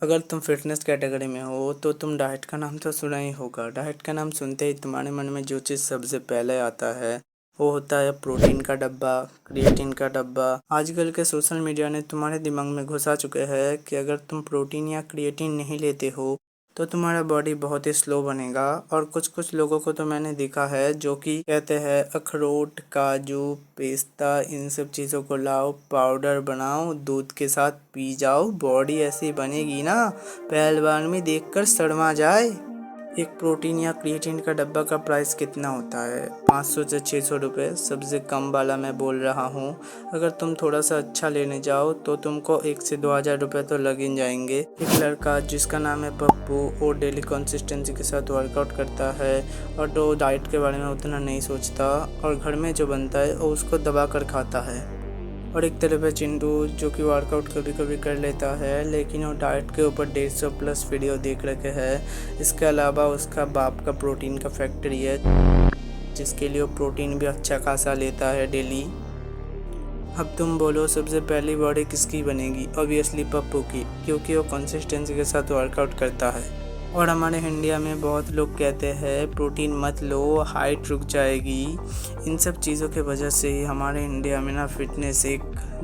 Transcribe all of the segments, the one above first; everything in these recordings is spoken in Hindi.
अगर तुम फिटनेस कैटेगरी में हो तो तुम डाइट का नाम तो सुना ही होगा। डाइट का नाम सुनते ही तुम्हारे मन में जो चीज़ सबसे पहले आता है वो होता है प्रोटीन का डब्बा, क्रिएटिन का डब्बा। आजकल के सोशल मीडिया ने तुम्हारे दिमाग में घुसा चुके हैं कि अगर तुम प्रोटीन या क्रिएटिन नहीं लेते हो तो तुम्हारा बॉडी बहुत ही स्लो बनेगा। और कुछ कुछ लोगों को तो मैंने देखा है जो कि कहते हैं अखरोट, काजू, पिस्ता इन सब चीज़ों को लाओ, पाउडर बनाओ, दूध के साथ पी जाओ, बॉडी ऐसी बनेगी ना पहलवान में देखकर शर्मा जाए। एक प्रोटीन या क्रिएटिन का डब्बा का प्राइस कितना होता है? 500 से 600 रुपये, सबसे कम वाला मैं बोल रहा हूँ। अगर तुम थोड़ा सा अच्छा लेने जाओ तो तुमको 1 से 2 हज़ार रुपये तो लग ही जाएंगे। एक लड़का जिसका नाम है पप्पू, वो डेली कंसिस्टेंसी के साथ वर्कआउट करता है और वो डाइट के बारे में उतना नहीं सोचता और घर में जो बनता है वो उसको दबा कर खाता है। और एक तरफ है चिंटू जो कि वर्कआउट कभी कभी कर लेता है लेकिन वो डाइट के ऊपर 150 प्लस वीडियो देख रखे हैं। इसके अलावा उसका बाप का प्रोटीन का फैक्ट्री है जिसके लिए वो प्रोटीन भी अच्छा खासा लेता है डेली। अब तुम बोलो सबसे पहली बॉडी किसकी बनेगी? ऑब्वियसली पप्पू की, क्योंकि वो कंसिस्टेंसी के साथ वर्कआउट करता है। और हमारे इंडिया में बहुत लोग कहते हैं प्रोटीन मत लो, हाइट रुक जाएगी। इन सब चीज़ों के वजह से ही हमारे इंडिया में ना फिटनेस एक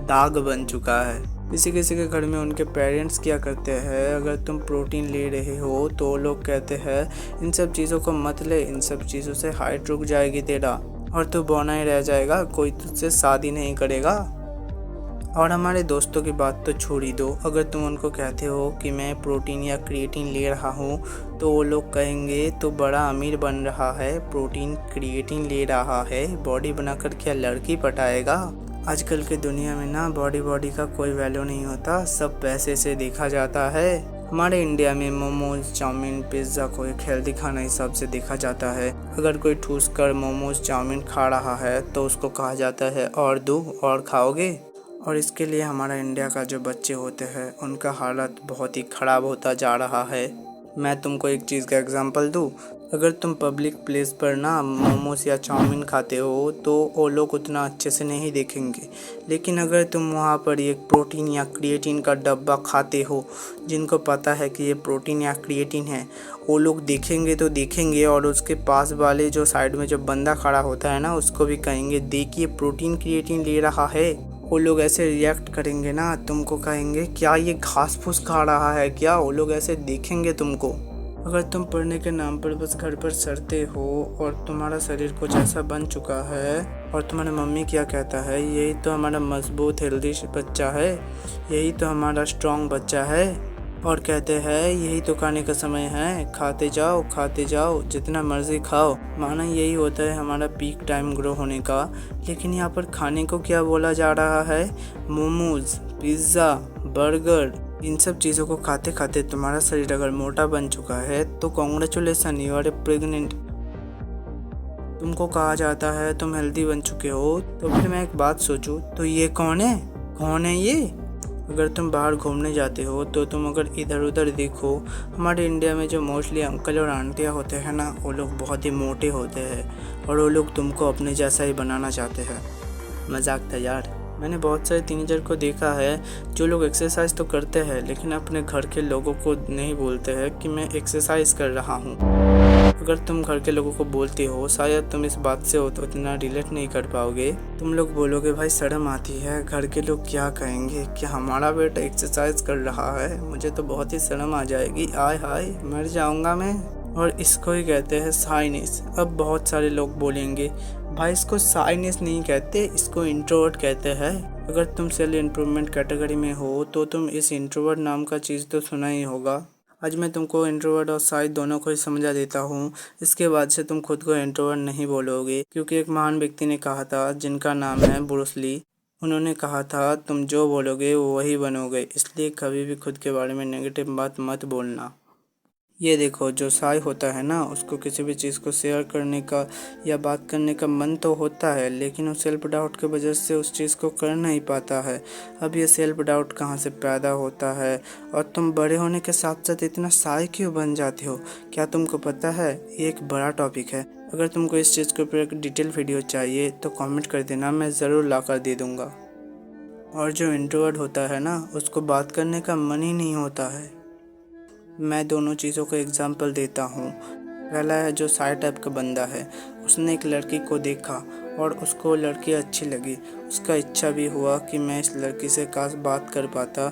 दाग बन चुका है। किसी किसी के घर में उनके पेरेंट्स क्या करते हैं, अगर तुम प्रोटीन ले रहे हो तो वो लोग कहते हैं इन सब चीज़ों को मत ले, इन सब चीज़ों से हाइट रुक जाएगी तेरा और तू बौना ही रह जाएगा, कोई तुझसे शादी नहीं करेगा। और हमारे दोस्तों की बात तो छोड़ ही दो, अगर तुम उनको कहते हो कि मैं प्रोटीन या क्रिएटिन ले रहा हूँ तो वो लोग कहेंगे तो बड़ा अमीर बन रहा है, प्रोटीन क्रिएटिन ले रहा है, बॉडी बनाकर क्या लड़की पटाएगा। आजकल के दुनिया में ना बॉडी का कोई वैल्यू नहीं होता, सब पैसे से देखा जाता है। हमारे इंडिया में मोमोज, चाउमीन, पिज़्ज़ा को एक हेल्दी खाना हिसाब से देखा जाता है। अगर कोई ठूस कर मोमोज, चाउमीन खा रहा है तो उसको कहा जाता है और दो और खाओगे। और इसके लिए हमारा इंडिया का जो बच्चे होते हैं उनका हालत बहुत ही ख़राब होता जा रहा है। मैं तुमको एक चीज़ का एग्जांपल दूँ, अगर तुम पब्लिक प्लेस पर ना मोमोज या चाउमीन खाते हो तो वो लोग उतना अच्छे से नहीं देखेंगे, लेकिन अगर तुम वहाँ पर एक प्रोटीन या क्रिएटिन का डब्बा खाते हो जिनको पता है कि ये प्रोटीन या क्रिएटिन है, वो लोग देखेंगे तो देखेंगे और उसके पास वाले जो साइड में जो बंदा खड़ा होता है ना उसको भी कहेंगे देखिए प्रोटीन क्रिएटिन ले रहा है। वो लोग ऐसे रिएक्ट करेंगे ना, तुमको कहेंगे क्या ये घास फूस खा रहा है क्या, वो लोग ऐसे देखेंगे तुमको। अगर तुम पढ़ने के नाम पर बस घर पर सड़ते हो और तुम्हारा शरीर कुछ ऐसा बन चुका है और तुम्हारी मम्मी क्या कहता है, यही तो हमारा मजबूत हेल्दी बच्चा है, यही तो हमारा स्ट्रॉन्ग बच्चा है, और कहते हैं यही तो खाने का समय है, खाते जाओ जितना मर्जी खाओ। माना यही होता है हमारा पीक टाइम ग्रो होने का, लेकिन यहाँ पर खाने को क्या बोला जा रहा है? मोमोज, पिज़्ज़ा, बर्गर, इन सब चीज़ों को खाते खाते तुम्हारा शरीर अगर मोटा बन चुका है तो congratulation, you are a pregnant. तुमको कहा जाता है तुम हेल्दी बन चुके हो, तो फिर मैं एक बात सोचूं तो ये कौन है ये? अगर तुम बाहर घूमने जाते हो तो तुम अगर इधर उधर देखो, हमारे इंडिया में जो मोस्टली अंकल और आंटियाँ होते हैं ना वो लोग बहुत ही मोटे होते हैं और वो लोग तुमको अपने जैसा ही बनाना चाहते हैं। मजाक था यार। मैंने बहुत सारे टीनेजर को देखा है जो लोग एक्सरसाइज तो करते हैं लेकिन अपने घर के लोगों को नहीं बोलते हैं कि मैं एक्सरसाइज कर रहा हूँ। अगर तुम घर के लोगों को बोलते हो शायद तुम इस बात से उतना रिलेट नहीं कर पाओगे। तुम लोग बोलोगे भाई शर्म आती है, घर के लोग क्या कहेंगे, क्या हमारा बेटा एक्सरसाइज कर रहा है, मुझे तो बहुत ही शर्म आ जाएगी, आय हाय मर जाऊंगा मैं। और इसको ही कहते हैं शाइनेस। अब बहुत सारे लोग बोलेंगे भाई इसको शाइनेस नहीं कहते, इसको इंट्रोवर्ट कहते हैं। अगर तुम सेल्फ इम्प्रूवमेंट कैटेगरी में हो तो तुम इस इंट्रोवर्ट नाम का चीज़ तो सुना ही होगा। आज मैं तुमको इंट्रोवर्ट और शायद दोनों को ही समझा देता हूँ, इसके बाद से तुम खुद को इंट्रोवर्ट नहीं बोलोगे, क्योंकि एक महान व्यक्ति ने कहा था जिनका नाम है ब्रूस ली। उन्होंने कहा था तुम जो बोलोगे वो वही बनोगे, इसलिए कभी भी खुद के बारे में नेगेटिव बात मत बोलना। ये देखो जो शाय होता है ना उसको किसी भी चीज़ को शेयर करने का या बात करने का मन तो होता है, लेकिन वो सेल्फ डाउट की वजह से उस चीज़ को कर नहीं पाता है। अब ये सेल्फ डाउट कहाँ से पैदा होता है और तुम बड़े होने के साथ साथ इतना शाय क्यों बन जाते हो, क्या तुमको पता है? ये एक बड़ा टॉपिक है। अगर तुमको इस चीज़ के ऊपर एक डिटेल वीडियो चाहिए तो कमेंट कर देना, मैं ज़रूर ला कर दे दूँगा। और जो इंट्रोवर्ट होता है ना उसको बात करने का मन ही नहीं होता है। मैं दोनों चीज़ों को एग्जाम्पल देता हूँ। पहला है जो साई टाइप का बंदा है, उसने एक लड़की को देखा और उसको लड़की अच्छी लगी। उसका इच्छा भी हुआ कि मैं इस लड़की से काश बात कर पाता,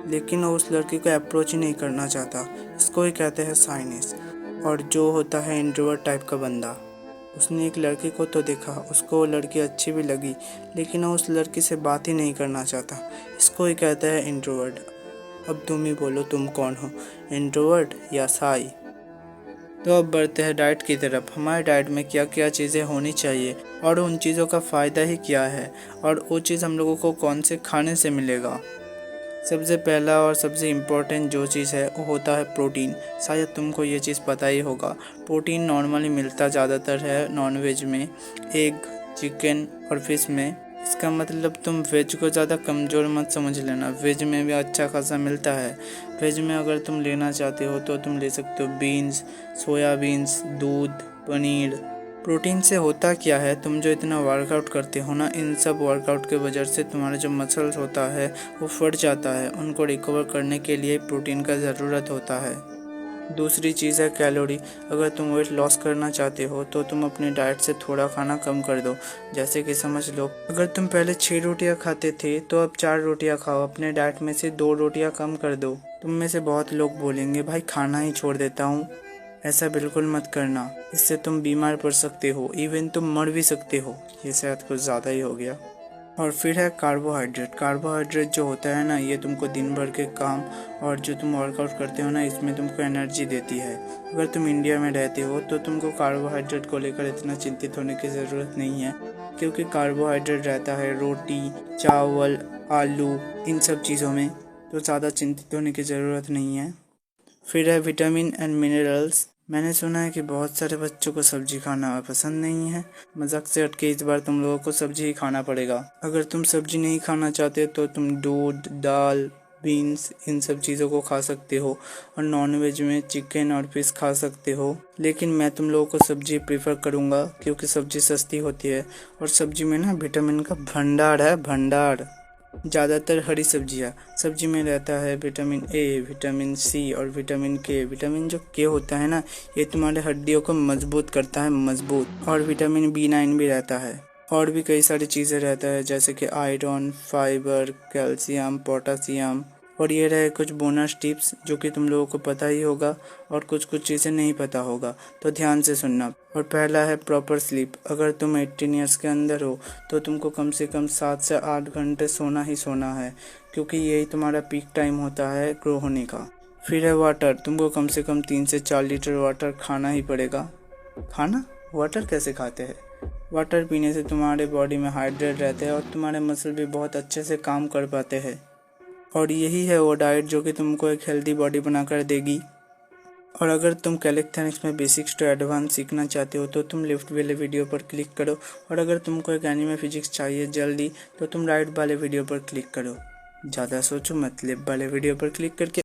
लेकिन वो उस लड़की को अप्रोच ही नहीं करना चाहता। इसको ही कहते हैं साइनेस। और जो होता है इंट्रोवर्ट टाइप का बंदा, उसने एक लड़की को तो देखा, उसको वो लड़की अच्छी भी लगी, लेकिन वो उस लड़की से बात ही नहीं करना चाहता। इसको ही कहते हैं इंट्रोवर्ट। अब तुम ही बोलो, तुम कौन हो, इंट्रोवर्ट या साई? तो अब बढ़ते हैं डाइट की तरफ। हमारे डाइट में क्या क्या चीज़ें होनी चाहिए और उन चीज़ों का फ़ायदा ही क्या है, और वो चीज़ हम लोगों को कौन से खाने से मिलेगा। सबसे पहला और सबसे इम्पोर्टेंट जो चीज़ है वो होता है प्रोटीन। शायद तुमको ये चीज़ पता ही होगा। प्रोटीन नॉर्मली मिलता ज़्यादातर है नॉनवेज में, एग, चिकन और फिश में। इसका मतलब तुम वेज को ज़्यादा कमज़ोर मत समझ लेना, वेज में भी अच्छा खासा मिलता है। वेज में अगर तुम लेना चाहते हो तो तुम ले सकते हो बीन्स, सोयाबीन्स, दूध, पनीर। प्रोटीन से होता क्या है, तुम जो इतना वर्कआउट करते हो ना, इन सब वर्कआउट के वजह से तुम्हारा जो मसल्स होता है वो फट जाता है। उनको रिकवर करने के लिए प्रोटीन का ज़रूरत होता है। दूसरी चीज़ है कैलोरी। अगर तुम वेट लॉस करना चाहते हो तो तुम अपने डाइट से थोड़ा खाना कम कर दो। जैसे कि समझ लो, अगर तुम पहले 6 रोटियां खाते थे तो अब 4 रोटियां खाओ। अपने डाइट में से 2 रोटियां कम कर दो। तुम में से बहुत लोग बोलेंगे भाई खाना ही छोड़ देता हूँ। ऐसा बिल्कुल मत करना, इससे तुम बीमार पड़ सकते हो, इवन तुम मर भी सकते हो। ये शायद कुछ ज़्यादा ही हो गया। और फिर है कार्बोहाइड्रेट। कार्बोहाइड्रेट जो होता है ना, ये तुमको दिन भर के काम और जो तुम वर्कआउट करते हो ना, इसमें तुमको एनर्जी देती है। अगर तुम इंडिया में रहते हो तो तुमको कार्बोहाइड्रेट को लेकर इतना चिंतित होने की ज़रूरत नहीं है, क्योंकि कार्बोहाइड्रेट रहता है रोटी, चावल, आलू, इन सब चीज़ों में, तो ज़्यादा चिंतित होने की ज़रूरत नहीं है। फिर है विटामिन एंड मिनरल्स। मैंने सुना है कि बहुत सारे बच्चों को सब्जी खाना पसंद नहीं है। मजाक से हटके इस बार तुम लोगों को सब्जी ही खाना पड़ेगा। अगर तुम सब्जी नहीं खाना चाहते तो तुम दूध, दाल, बीन्स, इन सब चीज़ों को खा सकते हो, और नॉनवेज में चिकन और फिश खा सकते हो। लेकिन मैं तुम लोगों को सब्जी प्रेफर करूँगा, क्योंकि सब्जी सस्ती होती है और सब्जी में ना विटामिन का भंडार है, भंडार। ज़्यादातर हरी सब्जी में रहता है विटामिन ए, विटामिन सी और विटामिन के। विटामिन जो के होता है ना, ये तुम्हारे हड्डियों को मजबूत करता है, मजबूत। और विटामिन B9 भी रहता है। और भी कई सारी चीज़ें रहता है, जैसे कि आयरन, फाइबर, कैल्शियम, पोटासियम। और ये रहे कुछ बोनस टिप्स जो कि तुम लोगों को पता ही होगा और कुछ कुछ चीज़ें नहीं पता होगा, तो ध्यान से सुनना। और पहला है प्रॉपर स्लीप। अगर तुम 18 ईयर्स के अंदर हो तो तुमको कम से कम 7 से 8 घंटे सोना ही सोना है, क्योंकि यही तुम्हारा पीक टाइम होता है ग्रो होने का। फिर है वाटर। तुमको कम से कम 3 से 4 लीटर वाटर खाना ही पड़ेगा। खाना? वाटर कैसे खाते हैं? वाटर पीने से तुम्हारे बॉडी में हाइड्रेट रहते हैं और तुम्हारे मसल भी बहुत अच्छे से काम कर पाते हैं। और यही है वो डाइट जो कि तुमको एक हेल्दी बॉडी बनाकर देगी। और अगर तुम कैलिस्थेनिक्स में बेसिक्स टू एडवांस सीखना चाहते हो तो तुम लेफ्ट वाले वीडियो पर क्लिक करो। और अगर तुमको एक एनिमे फिजिक्स चाहिए जल्दी तो तुम राइट वाले वीडियो पर क्लिक करो। ज़्यादा सोचो मत, लेफ्ट वाले वीडियो पर क्लिक करके